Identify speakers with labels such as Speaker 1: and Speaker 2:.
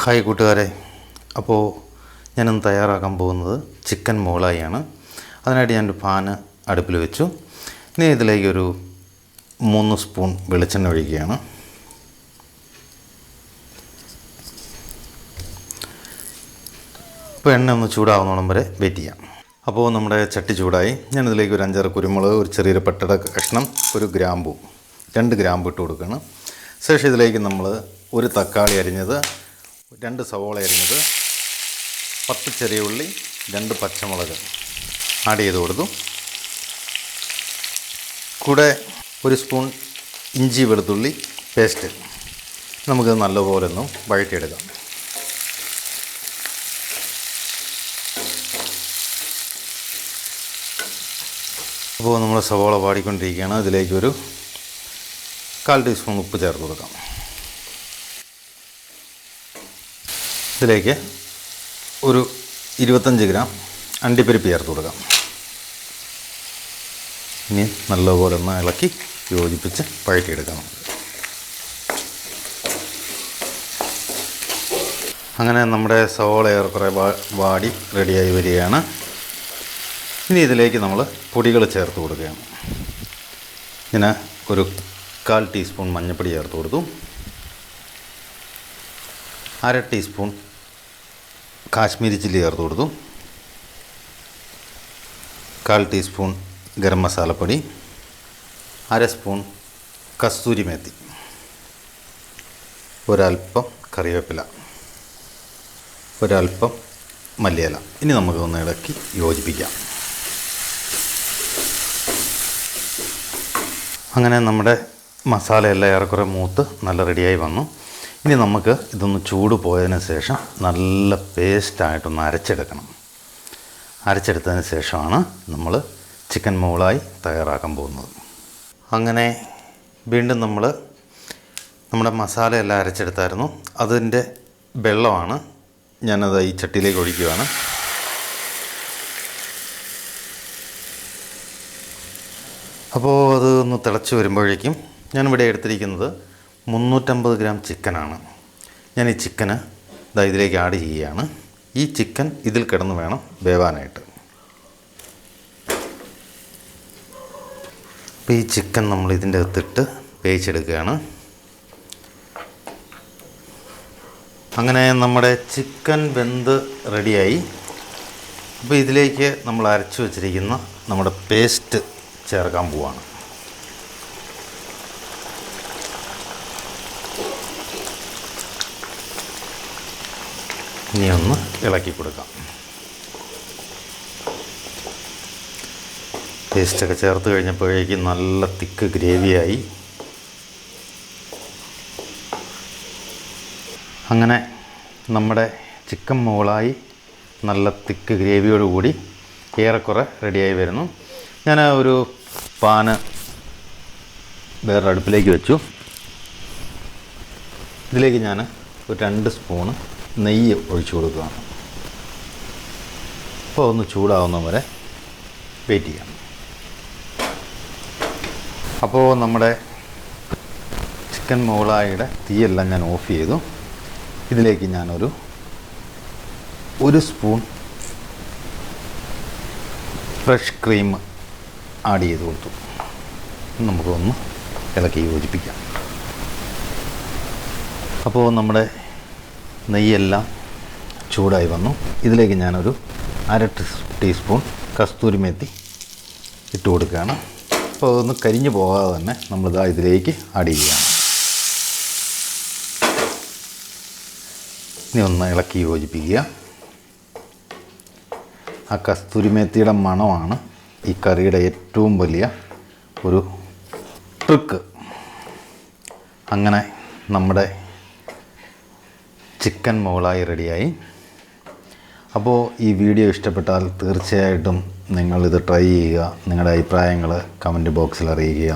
Speaker 1: Hi കൂട്ടുകാരെ, അപ്പോൾ ഞാനിന്ന് തയ്യാറാക്കാൻ പോകുന്നത് ചിക്കൻ മോളായിയാണ്. അതിനായിട്ട് ഞാനൊരു പാന് അടുപ്പിൽ വെച്ചു. ഇനി ഇതിലേക്കൊരു 3 സ്പൂൺ വെളിച്ചെണ്ണ ഒഴിക്കുകയാണ്. ഇപ്പോൾ എണ്ണ ഒന്ന് ചൂടാവുന്നോളം വരെ വെയിറ്റ് ചെയ്യാം. അപ്പോൾ നമ്മുടെ ചട്ടി ചൂടായി. ഞാനിതിലേക്ക് ഒരു 5-6 കുരുമുളക്, ഒരു ചെറിയൊരു പട്ടട കഷ്ണം, ഒരു ഗ്രാമ്പു, 2 ഗ്രാമ്പു ഇട്ട് കൊടുക്കുകയാണ്. ശേഷം ഇതിലേക്ക് നമ്മൾ ഒരു തക്കാളി അരിഞ്ഞത്, 2 സവോള അരിഞ്ഞത്, 10 ചെറിയ ഉള്ളി, 2 പച്ചമുളക് ആഡ് ചെയ്ത് കൊടുത്തു. കൂടെ 1 സ്പൂൺ ഇഞ്ചി വെളുത്തുള്ളി പേസ്റ്റ്. നമുക്കത് നല്ലപോലെ ഒന്ന് വഴറ്റിയെടുക്കാം. അപ്പോൾ നമ്മൾ സവോള വാടിക്കൊണ്ടിരിക്കുകയാണ്. അതിലേക്കൊരു 1/4 ടീസ്പൂൺ ഉപ്പ് ചേർത്ത് കൊടുക്കാം. ഇതിലേക്ക് ഒരു 25 ഗ്രാം അണ്ടിപ്പരിപ്പ് ചേർത്ത് കൊടുക്കാം. ഇനി നല്ലപോലെ ഒന്ന് ഇളക്കി യോജിപ്പിച്ച് വഴറ്റിയെടുക്കാം. അങ്ങനെ നമ്മുടെ സവോള ഏറെക്കുറെ വാടി റെഡിയായി വരികയാണ്. ഇനി ഇതിലേക്ക് നമ്മൾ പൊടികൾ ചേർത്ത് കൊടുക്കുകയാണ്. ഞാൻ ഒരു 1/4 ടീസ്പൂൺ മഞ്ഞൾപ്പൊടി ചേർത്ത് കൊടുത്തു. 1/2 ടീസ്പൂൺ കാശ്മീരി ചില്ലി ചേർത്ത് കൊടുത്തു. 1/4 ടീസ്പൂൺ ഗരം മസാലപ്പൊടി, 1/2 സ്പൂൺ കസ്തൂരി മേത്തി, ഒരൽപ്പം കറിവേപ്പില, ഒരൽപ്പം മല്ലിയില. ഇനി നമുക്കൊന്ന് ഇളക്കി യോജിപ്പിക്കാം. അങ്ങനെ നമ്മുടെ മസാലയെല്ലാം ഏറെക്കുറെ മൂത്ത് നല്ല റെഡിയായി വന്നു. ഇനി നമുക്ക് ഇതൊന്ന് ചൂട് പോയതിന് ശേഷം നല്ല പേസ്റ്റായിട്ടൊന്ന് അരച്ചെടുക്കണം. അരച്ചെടുത്തതിന് ശേഷമാണ് നമ്മൾ ചിക്കൻ മോളായി തയ്യാറാക്കാൻ പോകുന്നത്. അങ്ങനെ വീണ്ടും നമ്മുടെ മസാലയെല്ലാം അരച്ചെടുത്തായിരുന്നു. അതിൻ്റെ വെള്ളമാണ് ഞാനത് ഈ ചട്ടിയിലേക്ക് ഒഴിക്കുകയാണ്. അപ്പോൾ അത് ഒന്ന് തിളച്ച് വരുമ്പോഴേക്കും ഞാനിവിടെ എടുത്തിരിക്കുന്നത് 350 ഗ്രാം ചിക്കനാണ്. ഞാൻ ഈ ചിക്കന് ഇതിലേക്ക് ആഡ് ചെയ്യുകയാണ്. ഈ ചിക്കൻ ഇതിൽ കിടന്ന് വേണം വേവാനായിട്ട്. അപ്പോൾ ഈ ചിക്കൻ നമ്മൾ ഇതിൻ്റെ അകത്തിട്ട് വേവിച്ചെടുക്കുകയാണ്. അങ്ങനെ നമ്മുടെ ചിക്കൻ വെന്ത് റെഡിയായി. അപ്പോൾ ഇതിലേക്ക് നമ്മൾ അരച്ചു വച്ചിരിക്കുന്ന നമ്മുടെ പേസ്റ്റ് ചേർക്കാൻ പോവാണ്. ഇനി ഒന്ന് ഇളക്കി കൊടുക്കാം. പേസ്റ്റൊക്കെ ചേർത്ത് കഴിഞ്ഞപ്പോഴേക്കും നല്ല തിക്ക് ഗ്രേവിയായി. അങ്ങനെ നമ്മുടെ ചിക്കൻ മോളായി നല്ല തിക്ക് ഗ്രേവിയോടുകൂടി ഏറെക്കുറെ റെഡിയായി വരുന്നു. ഞാൻ ഒരു പാന് വേറെ അടുപ്പിലേക്ക് വെച്ചു. ഇതിലേക്ക് ഞാൻ ഒരു 2 സ്പൂണ് നെയ്യ് ഒഴിച്ചു കൊടുക്കുകയാണ്. അപ്പോൾ ഒന്ന് ചൂടാവുന്ന വരെ വെയിറ്റ് ചെയ്യാം. അപ്പോൾ നമ്മുടെ ചിക്കൻ മോളായിയുടെ തീയെല്ലാം ഞാൻ ഓഫ് ചെയ്തു. ഇതിലേക്ക് ഞാനൊരു 1 സ്പൂൺ ഫ്രഷ് ക്രീം ആഡ് ചെയ്ത് കൊടുത്തു. നമുക്കൊന്ന് ഇളക്കി യോജിപ്പിക്കാം. അപ്പോൾ നമ്മുടെ നെയ്യെല്ലാം ചൂടായി വന്നു. ഇതിലേക്ക് ഞാനൊരു 1/2 ടീസ്പൂൺ കസ്തൂരി മേത്തി ഇട്ട് കൊടുക്കുകയാണ്. അപ്പോൾ അതൊന്ന് കരിഞ്ഞു പോകാതെ തന്നെ നമ്മളിതാ ഇതിലേക്ക് ആഡ് ചെയ്യുകയാണ്. ഇനി ഒന്ന് ഇളക്കി യോജിപ്പിക്കുക. ആ കസ്തൂരി മേത്തിയുടെ മണമാണ് ഈ കറിയുടെ ഏറ്റവും വലിയ ഒരു ട്രിക്ക്. അങ്ങനെ നമ്മുടെ ചിക്കൻ മോളായി റെഡിയായി. അപ്പോൾ ഈ വീഡിയോ ഇഷ്ടപ്പെട്ടാൽ തീർച്ചയായിട്ടും നിങ്ങളിത് ട്രൈ ചെയ്യുക. നിങ്ങളുടെ അഭിപ്രായങ്ങൾ കമൻറ്റ് ബോക്സിൽ അറിയിക്കുക.